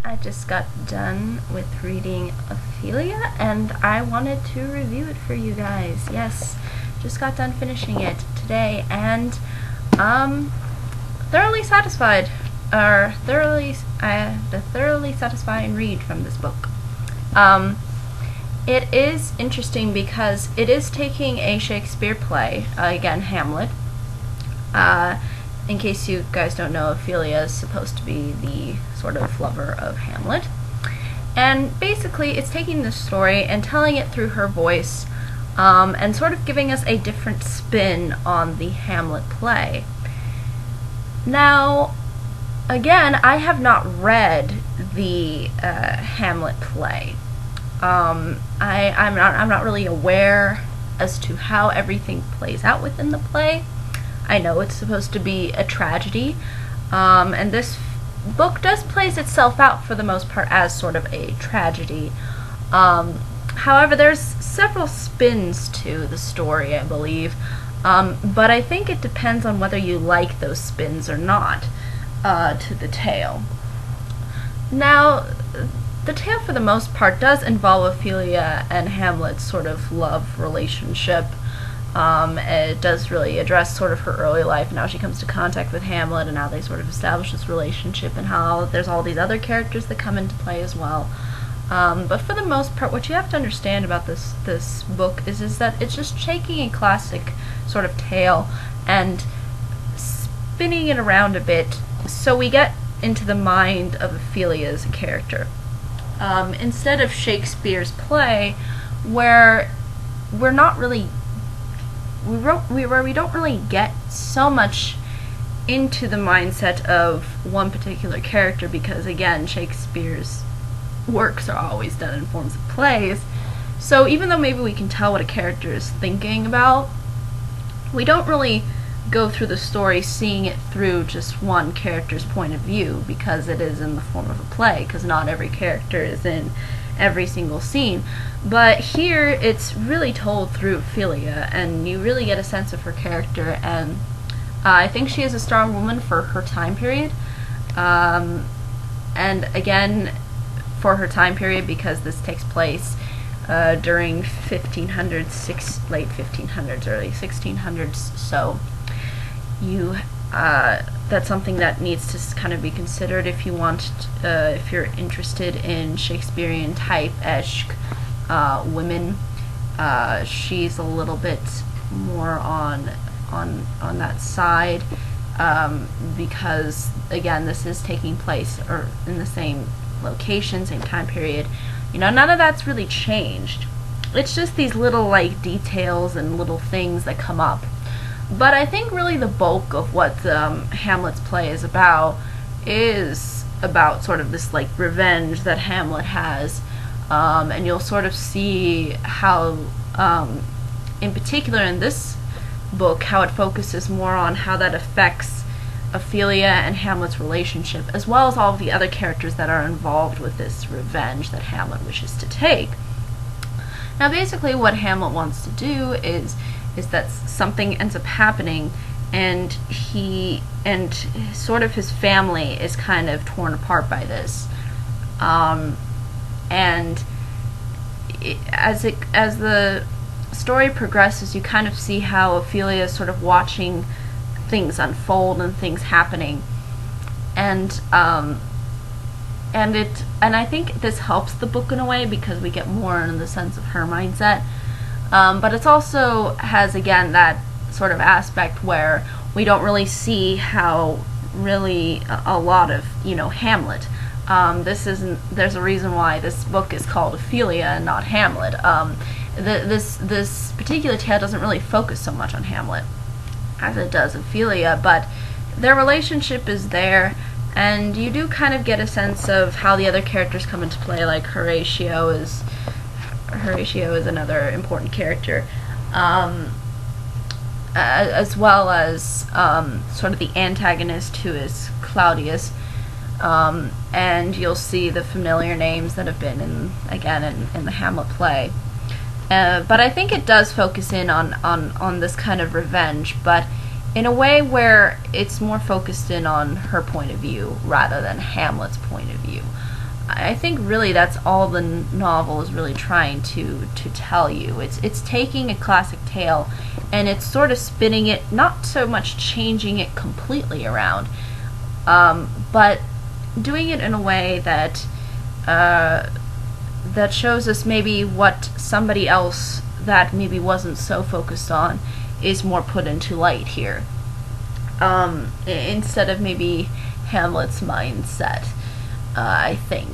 I just got done with reading Ophelia, and I wanted to review it for you guys. Yes, just got done finishing it today, and thoroughly satisfied, or thoroughly satisfying read from this book. It is interesting because it is taking a Shakespeare play, again, Hamlet. In case you guys don't know, Ophelia is supposed to be the sort of lover of Hamlet. And basically, it's taking this story and telling it through her voice, and sort of giving us a different spin on the Hamlet play. Now, again, I have not read the Hamlet play. I'm not really aware as to how everything plays out within the play. I know it's supposed to be a tragedy, and this book does place itself out for the most part as sort of a tragedy. However, there's several spins to the story, I believe, but I think it depends on whether you like those spins or not to the tale. Now, the tale for the most part does involve Ophelia and Hamlet's sort of love relationship. It does really address sort of her early life and how she comes to contact with Hamlet and how they sort of establish this relationship and how there's all these other characters that come into play as well. But for the most part, what you have to understand about this book is that it's just taking a classic sort of tale and spinning it around a bit so we get into the mind of Ophelia as a character. Instead of Shakespeare's play, where we don't really get so much into the mindset of one particular character, because again, Shakespeare's works are always done in forms of plays. So even though maybe we can tell what a character is thinking about, we don't really go through the story seeing it through just one character's point of view, because it is in the form of a play, because not every character is in every single scene. But here it's really told through Ophelia, and you really get a sense of her character, and I think she is a strong woman for her time period, and again, for her time period, because this takes place during 1500s, late 1500s, early 1600s, so that's something that needs to kind of be considered if you want, if you're interested in Shakespearean type-esque women. She's a little bit more on that side, because again, this is taking place or in the same location, same time period. None of that's really changed. It's just these little like details and little things that come up. But I think really the bulk of what Hamlet's play is about sort of this like revenge that Hamlet has, and you'll sort of see how, in particular in this book, how it focuses more on how that affects Ophelia and Hamlet's relationship, as well as all of the other characters that are involved with this revenge that Hamlet wishes to take. Now basically what Hamlet wants to do is that something ends up happening, and sort of his family is kind of torn apart by this, and as the story progresses, you kind of see how Ophelia is sort of watching things unfold and things happening, and I think this helps the book in a way, because we get more in the sense of her mindset. But it also has, again, that sort of aspect where we don't really see how really a lot of, Hamlet. There's a reason why this book is called Ophelia and not Hamlet. This particular tale doesn't really focus so much on Hamlet as it does Ophelia, but their relationship is there, and you do kind of get a sense of how the other characters come into play, like Horatio is another important character, as well as sort of the antagonist, who is Claudius, and you'll see the familiar names that have been in the Hamlet play. But I think it does focus in on this kind of revenge, but in a way where it's more focused in on her point of view rather than Hamlet's point of view. I think really that's all the novel is really trying to tell you. It's taking a classic tale and it's sort of spinning it, not so much changing it completely around, but doing it in a way that that shows us maybe what somebody else that maybe wasn't so focused on is more put into light here, instead of maybe Hamlet's mindset. I think,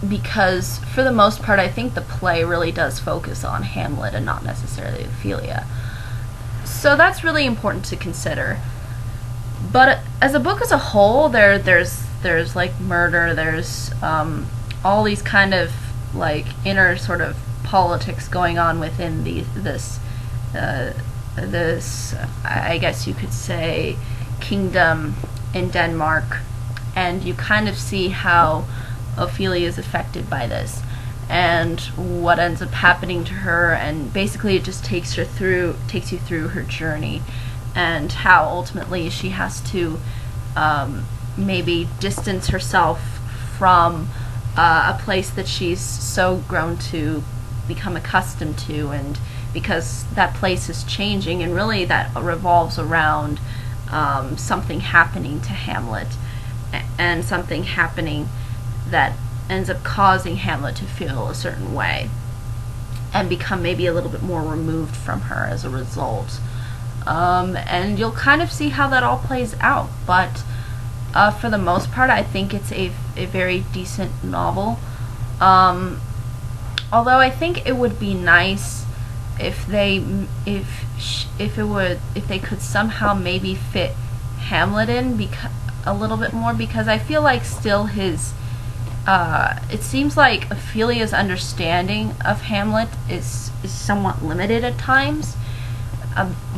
because for the most part I think the play really does focus on Hamlet and not necessarily Ophelia. So that's really important to consider. But as a book as a whole, there's like murder, there's all these kind of like inner sort of politics going on within this I guess you could say kingdom in Denmark, and you kind of see how Ophelia is affected by this and what ends up happening to her, and basically it just takes you through her journey and how ultimately she has to maybe distance herself from a place that she's so grown to become accustomed to, and because that place is changing, and really that revolves around something happening to Hamlet, and something happening that ends up causing Hamlet to feel a certain way and become maybe a little bit more removed from her as a result. And you'll kind of see how that all plays out, but for the most part I think it's a very decent novel. Although I think it would be nice if they could somehow maybe fit Hamlet in a little bit more, because I feel like still his it seems like Ophelia's understanding of Hamlet is somewhat limited at times,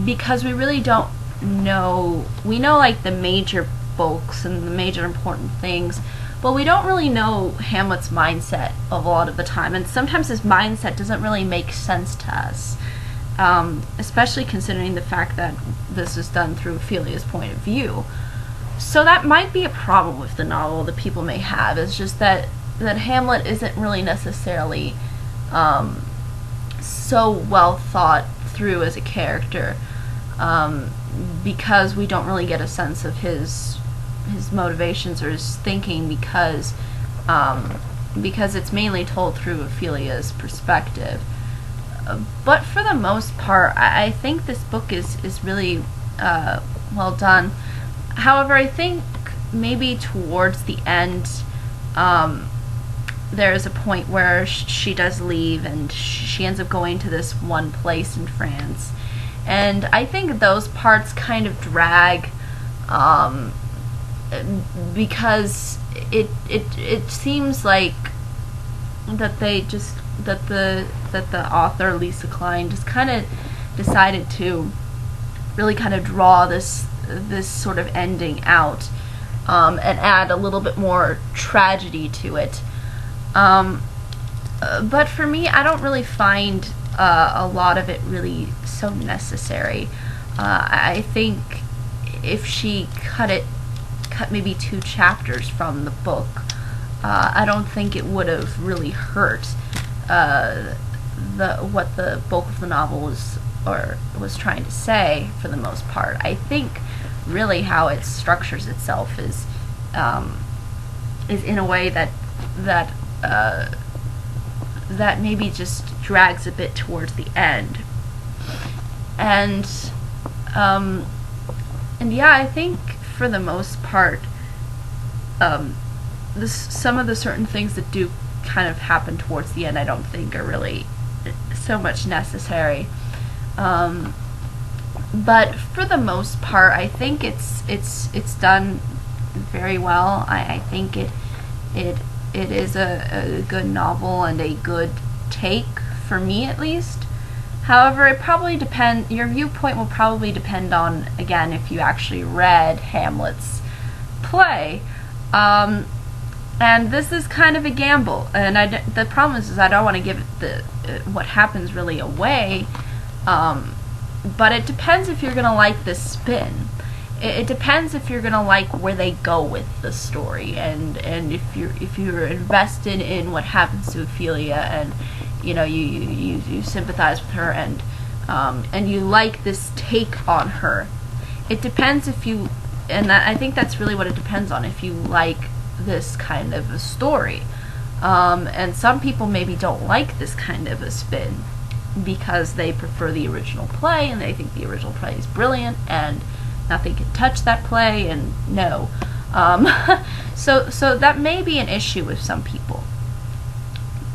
because we really don't know. We know like the major bulks and the major important things, but we don't really know Hamlet's mindset of a lot of the time, and sometimes his mindset doesn't really make sense to us, especially considering the fact that this is done through Ophelia's point of view. So that might be a problem with the novel that people may have. It's just that Hamlet isn't really necessarily so well thought through as a character, because we don't really get a sense of his motivations or his thinking, because it's mainly told through Ophelia's perspective. But for the most part, I think this book is really well done. However, I think maybe towards the end, there's a point where she does leave and she ends up going to this one place in France, and I think those parts kind of drag, because it seems like that the author Lisa Klein just kind of decided to really kind of draw this sort of ending out, and add a little bit more tragedy to it. But for me, I don't really find a lot of it really so necessary. I think if she cut maybe 2 chapters from the book, I don't think it would have really hurt what the bulk of the novel was trying to say for the most part. I think really how it structures itself is in a way that maybe just drags a bit towards the end, and yeah, I think for the most part, some of the certain things that do kind of happen towards the end I don't think are really so much necessary. But for the most part, I think it's done very well. I think it is a good novel and a good take, for me at least. However, it probably your viewpoint will probably depend on, again, if you actually read Hamlet's play. And this is kind of a gamble, and the problem is I don't want to give what happens really away, but it depends if you're going to like this spin. it depends if you're gonna like where they go with the story, and if you're invested in what happens to Ophelia, and you sympathize with her, and you like this take on her. It depends if you, and I think that's really what it depends on, if you like this kind of a story. And some people maybe don't like this kind of a spin because they prefer the original play, and they think the original play is brilliant, and nothing can touch that play, and no. So that may be an issue with some people.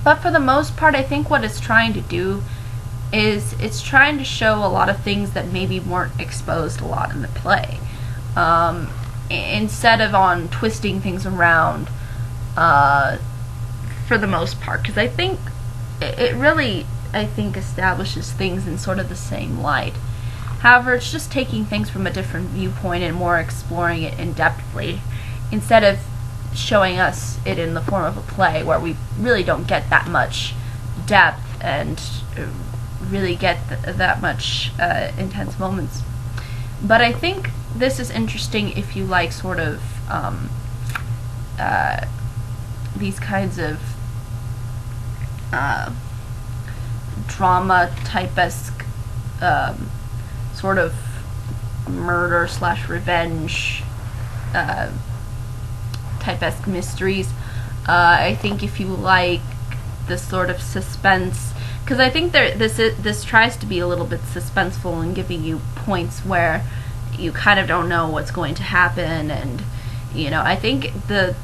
But for the most part, I think what it's trying to do is it's trying to show a lot of things that maybe weren't exposed a lot in the play. Instead of on twisting things around, for the most part, because I think it really, I think, establishes things in sort of the same light. However, it's just taking things from a different viewpoint and more exploring it in-depthly, instead of showing us it in the form of a play where we really don't get that much depth and really get that much intense moments. But I think this is interesting if you like sort of these kinds of drama type-esque sort of murder / revenge type-esque mysteries. I think if you like this sort of suspense, because I think this tries to be a little bit suspenseful and giving you points where you kind of don't know what's going to happen, and I think the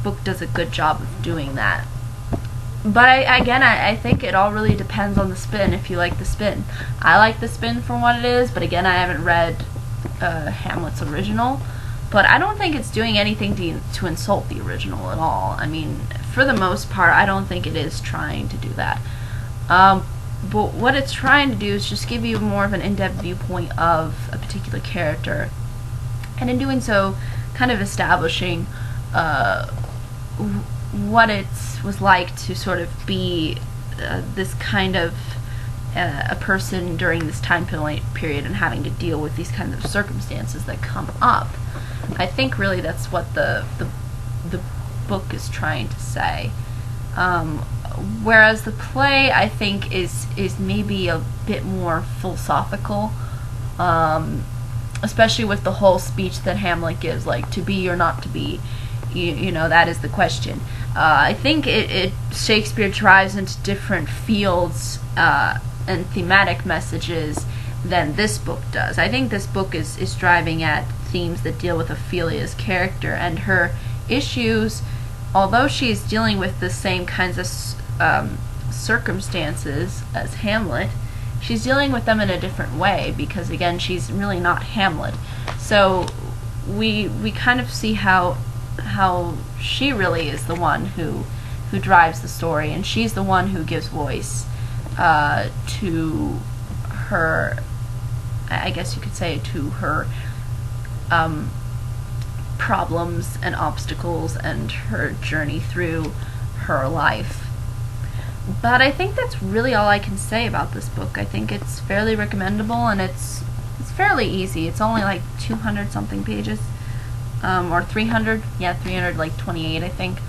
book does a good job of doing that. But I think it all really depends on the spin, if you like the spin. I like the spin for what it is, but again, I haven't read Hamlet's original, but I don't think it's doing anything to insult the original at all. I mean, for the most part, I don't think it is trying to do that. But what it's trying to do is just give you more of an in-depth viewpoint of a particular character, and in doing so, kind of establishing what it was like to sort of be this kind of a person during this time period, and having to deal with these kinds of circumstances that come up. I think really that's what the book is trying to say. Whereas the play, I think, is maybe a bit more philosophical, especially with the whole speech that Hamlet gives, like, to be or not to be, that is the question. I think Shakespeare drives into different fields and thematic messages than this book does. I think this book is driving at themes that deal with Ophelia's character and her issues, although she's dealing with the same kinds of circumstances as Hamlet. She's dealing with them in a different way, because again, she's really not Hamlet. So we kind of see how she really is the one who drives the story, and she's the one who gives voice to her, I guess you could say, to her problems and obstacles and her journey through her life. But I think that's really all I can say about this book. I think it's fairly recommendable, and it's fairly easy. It's only like 200 something pages, or 300, yeah, 300, like 28, I think.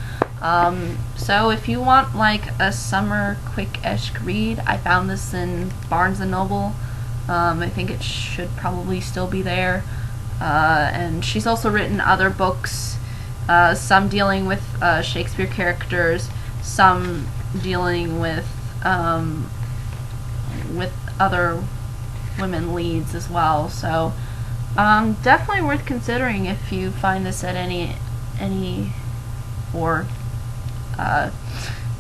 So if you want like a summer quick-esque read, I found this in Barnes & Noble. I think it should probably still be there. And she's also written other books, some dealing with Shakespeare characters, some dealing with other women leads as well. So definitely worth considering if you find this at any or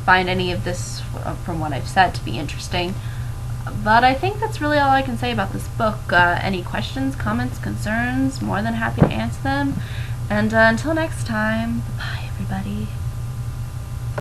find any of this from what I've said to be interesting. But I think that's really all I can say about this book. Any questions, comments, concerns, more than happy to answer them. And until next time, bye everybody.